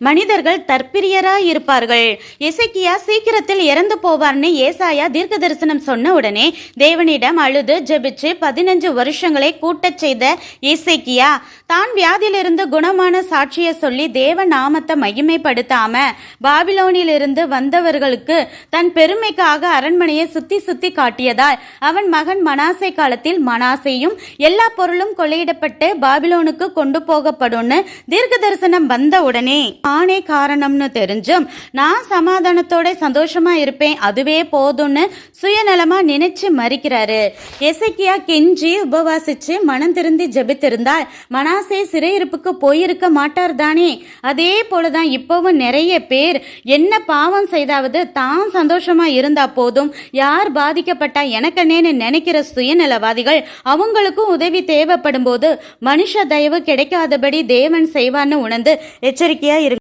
மனிதர்கள் தற்பிரியராய் இருப்பார்கள். எசேக்கியா சீக்கிரத்தில் இறந்து போவார்னு ஏசாயா தீர்க்க தரிசனம் சொன்ன உடனே தேவனிடம் அழுது ஜெபிச்சு 15 வருஷங்களை கூட்டச் செய்த எசேக்கியா தான் வியாதியிலிருந்து குணமான சாட்சியை சொல்லி தேவ நாமத்தை மகிமைப்படுத்தாம பாபிலோனிலிருந்து வந்தவர்களுக்கு தன் பெருமைக்காக அரண்மனையை சுத்தி சுத்தி காட்டியதால் அவன் மகன் மனாசே காலத்தில் மனாசேயும் எல்லா பொருளும் கொள்ளையிடப்பட்டு பாபிலோனுக்கு கொண்டு போகப்படும்னு தீர்க்க தரிசனம் வந்த உடனே நானே காரணம்னு தெரிஞ்சும் நான் சமாதானத்தோட சந்தோஷமா இருப்பேன், அதுவே போதும்னு சுயநலமா நினைச்சு மறிக்கிறாரு. எசேக்கியா கெஞ்சி உபவாசிச்சு மனம் திருந்தி ஜெபித்திருந்தால் மனாசே சிறையிருப்புக்கு போயிருக்க மாட்டார் தானே? அதே போலதான் இப்பவும் நிறைய பேர் என்ன பாவம் செய்தாவது தான் சந்தோஷமா இருந்தா போதும், யார் பாதிக்கப்பட்டா எனக்கன்னேன்னு நினைக்கிற சுயநலவாதிகள் அவங்களுக்கும் உதவி தேவைப்படும் போது மனுஷ தயவு கிடைக்காதபடி தேவன் செய்வான்னு உணர்ந்து எச்சரிக்கையா இருங்க.